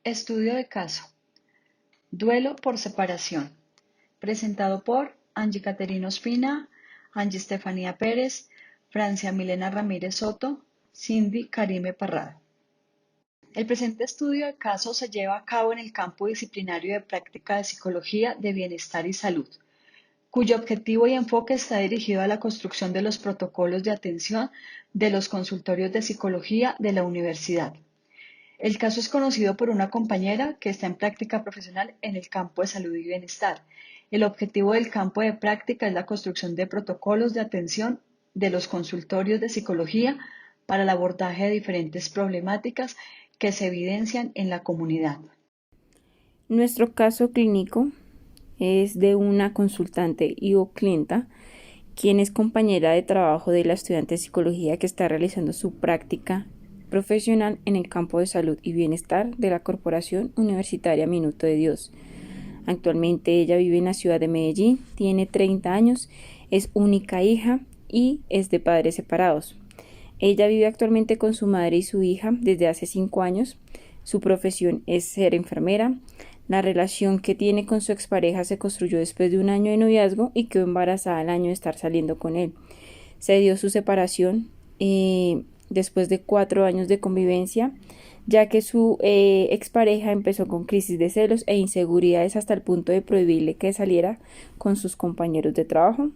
Estudio de caso. Duelo por separación. Presentado por Angie Caterina Ospina, Angie Estefanía Pérez, Francia Milena Ramírez Soto, Cindy Karime Parrado. El presente estudio de caso se lleva a cabo en el campo disciplinario de práctica de psicología de bienestar y salud, cuyo objetivo y enfoque está dirigido a la construcción de los protocolos de atención de los consultorios de psicología de la universidad. El caso es conocido por una compañera que está en práctica profesional en el campo de salud y bienestar. El objetivo del campo de práctica es la construcción de protocolos de atención de los consultorios de psicología para el abordaje de diferentes problemáticas que se evidencian en la comunidad. Nuestro caso clínico es de una consultante y o clienta, quien es compañera de trabajo de la estudiante de psicología que está realizando su práctica profesional en el campo de salud y bienestar de la Corporación Universitaria Minuto de Dios. Actualmente ella vive en la ciudad de Medellín, tiene 30 años, es única hija y es de padres separados. Ella vive actualmente con su madre y su hija desde hace 5 años. Su profesión es ser enfermera. La relación que tiene con su expareja se construyó después de 1 año de noviazgo y quedó embarazada al año de estar saliendo con él. Se dio su separación después de 4 años de convivencia, ya que su expareja empezó con crisis de celos e inseguridades hasta el punto de prohibirle que saliera con sus compañeros de trabajo,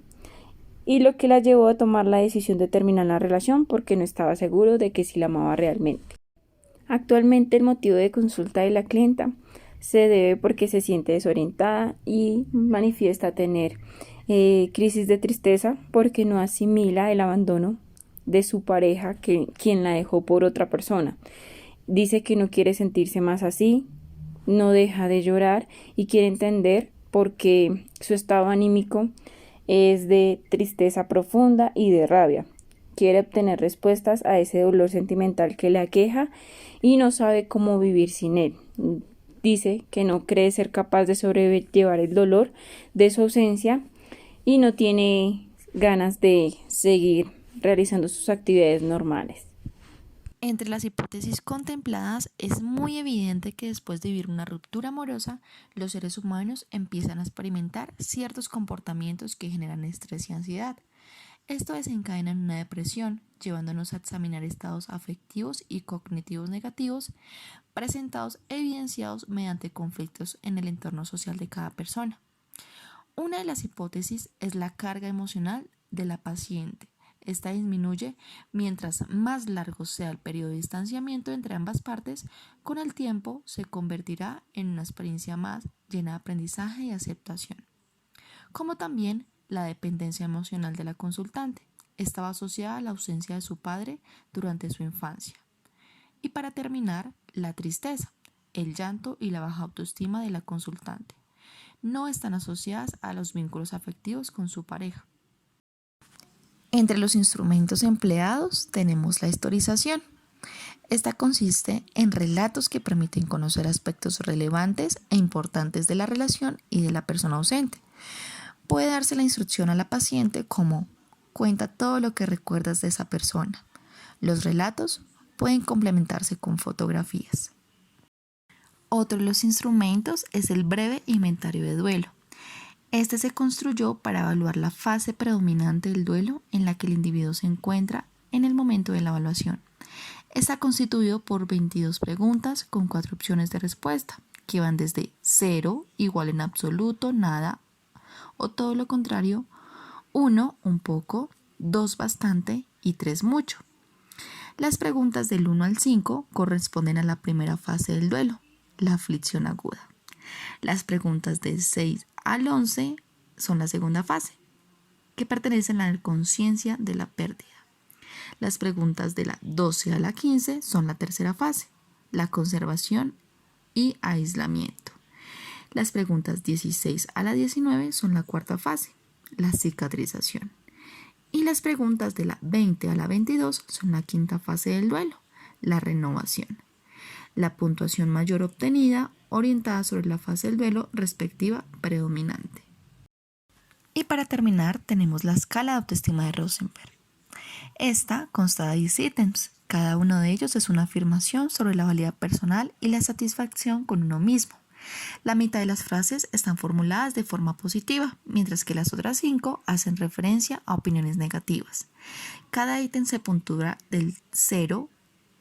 y lo que la llevó a tomar la decisión de terminar la relación porque no estaba seguro de que sí la amaba realmente. Actualmente el motivo de consulta de la clienta se debe porque se siente desorientada y manifiesta tener crisis de tristeza porque no asimila el abandono de su pareja, quien la dejó por otra persona. Dice que no quiere sentirse más así, no deja de llorar y quiere entender por qué su estado anímico es de tristeza profunda y de rabia. Quiere obtener respuestas a ese dolor sentimental que le aqueja y no sabe cómo vivir sin él. Dice que no cree ser capaz de sobrellevar el dolor de su ausencia y no tiene ganas de seguir realizando sus actividades normales. Entre las hipótesis contempladas, es muy evidente que después de vivir una ruptura amorosa, los seres humanos empiezan a experimentar ciertos comportamientos que generan estrés y ansiedad. Esto desencadena en una depresión, llevándonos a examinar estados afectivos y cognitivos negativos presentados evidenciados mediante conflictos en el entorno social de cada persona. Una de las hipótesis es la carga emocional de la paciente. Esta disminuye mientras más largo sea el periodo de distanciamiento entre ambas partes. Con el tiempo se convertirá en una experiencia más llena de aprendizaje y aceptación. Como también la dependencia emocional de la consultante. Estaba asociada a la ausencia de su padre durante su infancia. Y para terminar, la tristeza, el llanto y la baja autoestima de la consultante. No están asociadas a los vínculos afectivos con su pareja. Entre los instrumentos empleados tenemos la historización. Esta consiste en relatos que permiten conocer aspectos relevantes e importantes de la relación y de la persona ausente. Puede darse la instrucción a la paciente como: cuenta todo lo que recuerdas de esa persona. Los relatos pueden complementarse con fotografías. Otro de los instrumentos es el breve inventario de duelo. Este se construyó para evaluar la fase predominante del duelo en la que el individuo se encuentra en el momento de la evaluación. Está constituido por 22 preguntas con 4 opciones de respuesta, que van desde 0, igual en absoluto, nada, o todo lo contrario, 1, un poco, 2, bastante y 3, mucho. Las preguntas del 1 al 5 corresponden a la primera fase del duelo, la aflicción aguda. Las preguntas del 6 al 11 son la segunda fase, que pertenecen a la conciencia de la pérdida. Las preguntas de la 12 a la 15 son la tercera fase, la conservación y aislamiento. Las preguntas 16 a la 19 son la cuarta fase, la cicatrización. Y las preguntas de la 20 a la 22 son la quinta fase del duelo, la renovación. La puntuación mayor obtenida orientada sobre la fase del duelo respectiva predominante. Y para terminar tenemos la escala de autoestima de Rosenberg. Esta consta de 10 ítems Cada uno de ellos es una afirmación sobre la valía personal y la satisfacción con uno mismo. La mitad de las frases están formuladas de forma positiva, mientras que las otras 5 hacen referencia a opiniones negativas. Cada ítem se puntúa del 0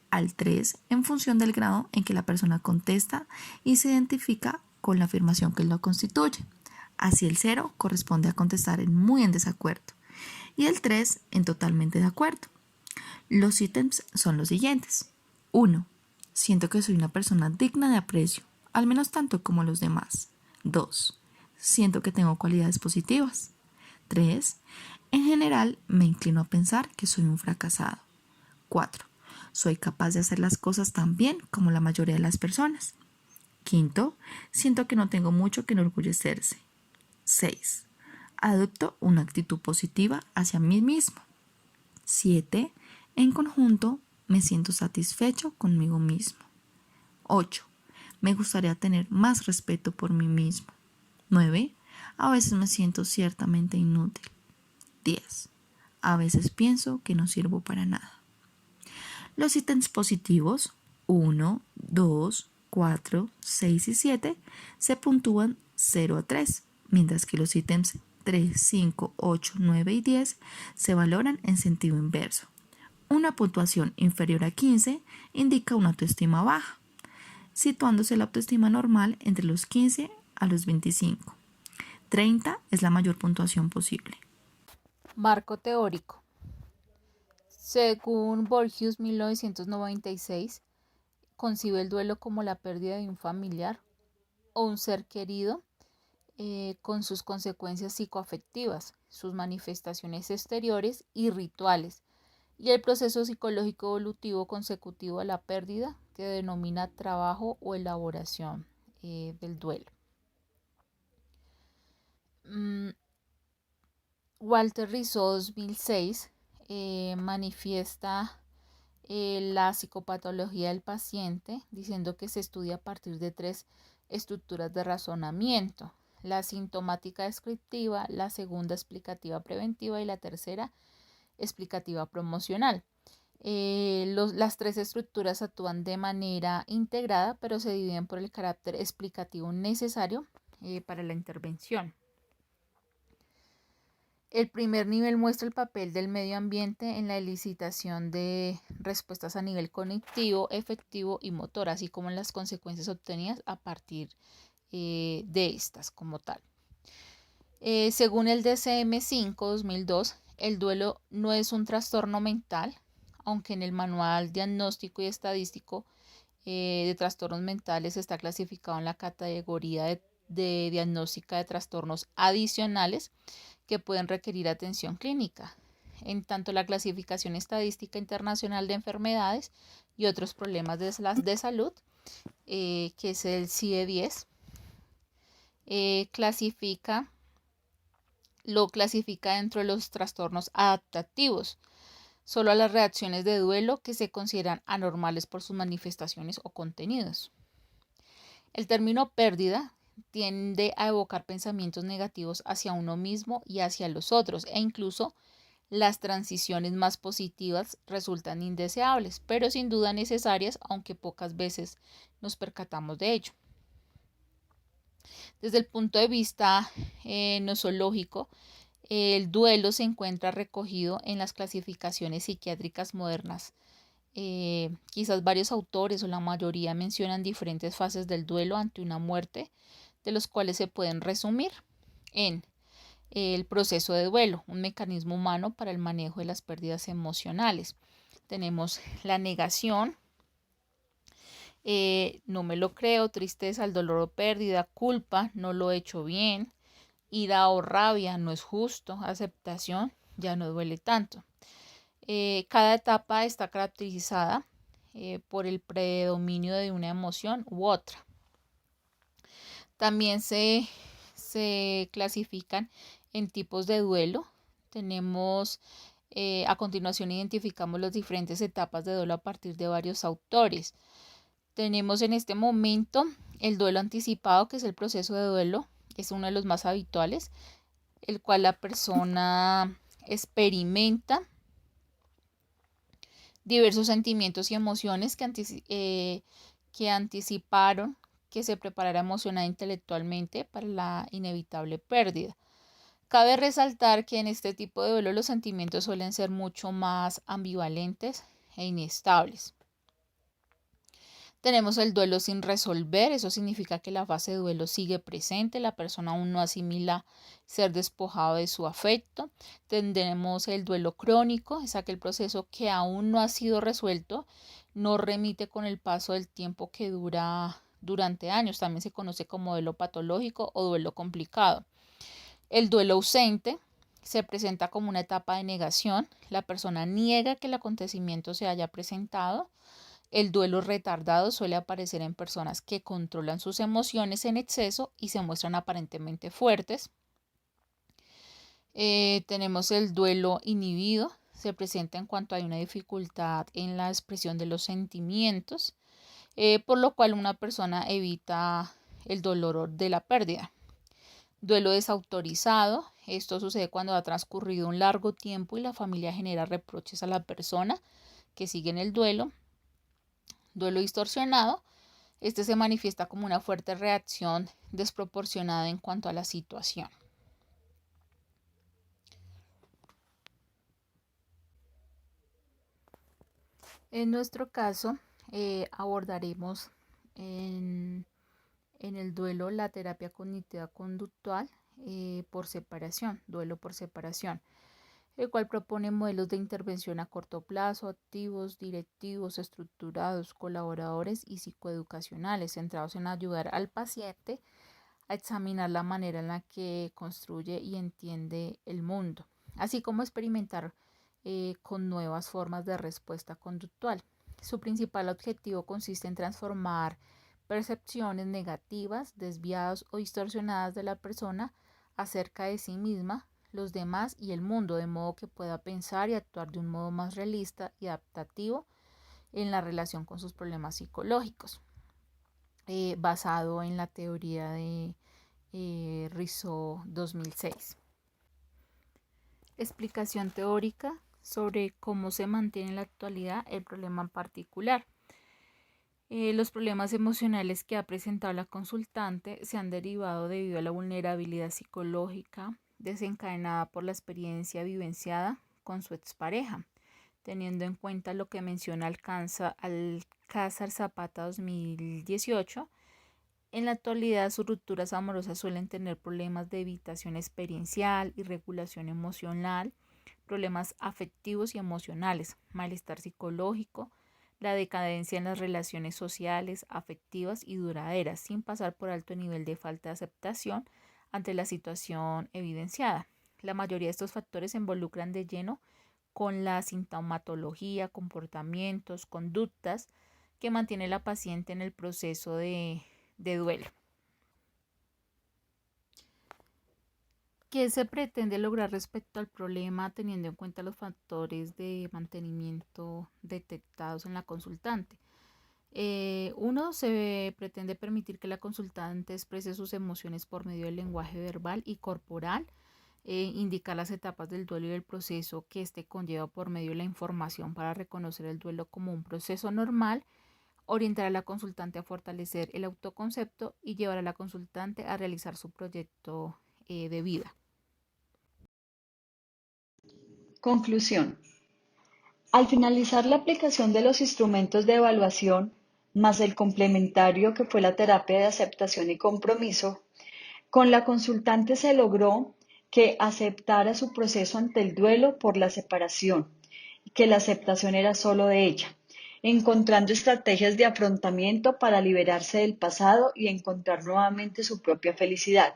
al 3 en función del grado en que la persona contesta y se identifica con la afirmación que lo constituye. Así el 0 corresponde a contestar muy en desacuerdo y el 3 en totalmente de acuerdo. Los ítems son los siguientes. 1. Siento que soy una persona digna de aprecio, al menos tanto como los demás. 2. Siento que tengo cualidades positivas. 3. En general, me inclino a pensar que soy un fracasado. 4. Soy capaz de hacer las cosas tan bien como la mayoría de las personas. 5. Siento que no tengo mucho que enorgullecerse. 6. Adopto una actitud positiva hacia mí mismo. 7. En conjunto, me siento satisfecho conmigo mismo. 8. Me gustaría tener más respeto por mí mismo. 9. A veces me siento ciertamente inútil. 10. A veces pienso que no sirvo para nada. Los ítems positivos 1, 2, 4, 6 y 7 se puntúan 0 a 3, mientras que los ítems 3, 5, 8, 9 y 10 se valoran en sentido inverso. Una puntuación inferior a 15 indica una autoestima baja, situándose la autoestima normal entre los 15 a los 25. 30 es la mayor puntuación posible. Marco teórico. Según Borgius 1996, concibe el duelo como la pérdida de un familiar o un ser querido con sus consecuencias psicoafectivas, sus manifestaciones exteriores y rituales, y el proceso psicológico evolutivo consecutivo a la pérdida, que denomina trabajo o elaboración del duelo. Walter Rizzo 2006 manifiesta la psicopatología del paciente diciendo que se estudia a partir de 3 estructuras de razonamiento: la sintomática descriptiva, la segunda explicativa preventiva y la tercera explicativa promocional. Las 3 estructuras actúan de manera integrada, pero se dividen por el carácter explicativo necesario para la intervención. El primer nivel muestra el papel del medio ambiente en la elicitación de respuestas a nivel cognitivo, efectivo y motor, así como en las consecuencias obtenidas a partir de estas como tal. Según el DSM-5 2002, el duelo no es un trastorno mental, aunque en el Manual Diagnóstico y Estadístico de Trastornos Mentales está clasificado en la categoría de diagnóstica de trastornos adicionales que pueden requerir atención clínica. En tanto, la clasificación estadística internacional de enfermedades y otros problemas de salud, que es el CIE-10, lo clasifica dentro de los trastornos adaptativos, solo a las reacciones de duelo que se consideran anormales por sus manifestaciones o contenidos. El término pérdida tiende a evocar pensamientos negativos hacia uno mismo y hacia los otros, e incluso las transiciones más positivas resultan indeseables, pero sin duda necesarias, aunque pocas veces nos percatamos de ello. Desde el punto de vista nosológico, el duelo se encuentra recogido en las clasificaciones psiquiátricas modernas. Quizás varios autores o la mayoría mencionan diferentes fases del duelo ante una muerte, de los cuales se pueden resumir en el proceso de duelo, un mecanismo humano para el manejo de las pérdidas emocionales. Tenemos la negación, no me lo creo, tristeza, el dolor o pérdida, culpa, no lo he hecho bien, ira o rabia, no es justo, aceptación, ya no duele tanto. Cada etapa está caracterizada por el predominio de una emoción u otra. También se clasifican en tipos de duelo. Tenemos, a continuación identificamos las diferentes etapas de duelo a partir de varios autores. Tenemos en este momento el duelo anticipado, que es el proceso de duelo, es uno de los más habituales, el cual la persona experimenta diversos sentimientos y emociones que anticiparon que se preparara emocional e intelectualmente para la inevitable pérdida. Cabe resaltar que en este tipo de duelo los sentimientos suelen ser mucho más ambivalentes e inestables. Tenemos el duelo sin resolver, eso significa que la fase de duelo sigue presente, la persona aún no asimila ser despojado de su afecto. Tendremos el duelo crónico, es aquel proceso que aún no ha sido resuelto, no remite con el paso del tiempo que dura durante años, también se conoce como duelo patológico o duelo complicado. El duelo ausente se presenta como una etapa de negación, la persona niega que el acontecimiento se haya presentado. El duelo retardado suele aparecer en personas que controlan sus emociones en exceso y se muestran aparentemente fuertes. Tenemos el duelo inhibido, se presenta en cuanto hay una dificultad en la expresión de los sentimientos, por lo cual una persona evita el dolor de la pérdida. Duelo desautorizado, esto sucede cuando ha transcurrido un largo tiempo y la familia genera reproches a la persona que sigue en el duelo. Duelo distorsionado, este se manifiesta como una fuerte reacción desproporcionada en cuanto a la situación. En nuestro caso, abordaremos en el duelo la terapia cognitiva conductual por separación, duelo por separación, el cual propone modelos de intervención a corto plazo, activos, directivos, estructurados, colaboradores y psicoeducacionales, centrados en ayudar al paciente a examinar la manera en la que construye y entiende el mundo, así como experimentar con nuevas formas de respuesta conductual. Su principal objetivo consiste en transformar percepciones negativas, desviadas o distorsionadas de la persona acerca de sí misma, los demás y el mundo, de modo que pueda pensar y actuar de un modo más realista y adaptativo en la relación con sus problemas psicológicos, basado en la teoría de Rizzo 2006. Explicación teórica sobre cómo se mantiene en la actualidad el problema en particular. Los problemas emocionales que ha presentado la consultante se han derivado debido a la vulnerabilidad psicológica desencadenada por la experiencia vivenciada con su expareja, teniendo en cuenta lo que menciona Alcázar Zapata 2018. En la actualidad, sus rupturas amorosas suelen tener problemas de evitación experiencial, irregulación emocional, problemas afectivos y emocionales, malestar psicológico, la decadencia en las relaciones sociales, afectivas y duraderas, sin pasar por alto nivel de falta de aceptación ante la situación evidenciada. La mayoría de estos factores se involucran de lleno con la sintomatología, comportamientos, conductas que mantiene la paciente en el proceso de duelo. ¿Qué se pretende lograr respecto al problema teniendo en cuenta los factores de mantenimiento detectados en la consultante? Uno, se pretende permitir que la consultante exprese sus emociones por medio del lenguaje verbal y corporal, indicar las etapas del duelo y el proceso que éste conlleva por medio de la información para reconocer el duelo como un proceso normal, orientar a la consultante a fortalecer el autoconcepto y llevar a la consultante a realizar su proyecto de vida. Conclusión. Al finalizar la aplicación de los instrumentos de evaluación, más el complementario que fue la terapia de aceptación y compromiso, con la consultante se logró que aceptara su proceso ante el duelo por la separación y que la aceptación era solo de ella, encontrando estrategias de afrontamiento para liberarse del pasado y encontrar nuevamente su propia felicidad.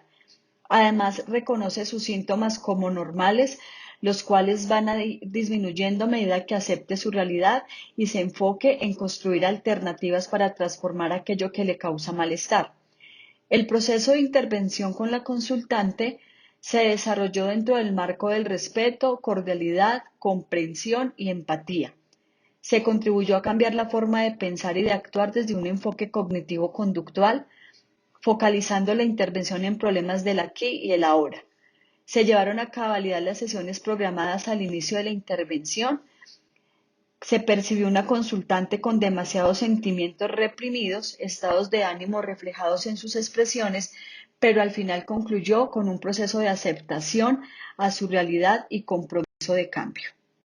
Además, reconoce sus síntomas como normales, los cuales van a disminuyendo a medida que acepte su realidad y se enfoque en construir alternativas para transformar aquello que le causa malestar. El proceso de intervención con la consultante se desarrolló dentro del marco del respeto, cordialidad, comprensión y empatía. Se contribuyó a cambiar la forma de pensar y de actuar desde un enfoque cognitivo-conductual, focalizando la intervención en problemas del aquí y el ahora. Se llevaron a cabalidad las sesiones programadas al inicio de la intervención Se percibió una consultante con demasiados sentimientos reprimidos, estados de ánimo reflejados en sus expresiones, pero al final concluyó con un proceso de aceptación a su realidad y compromiso de cambio.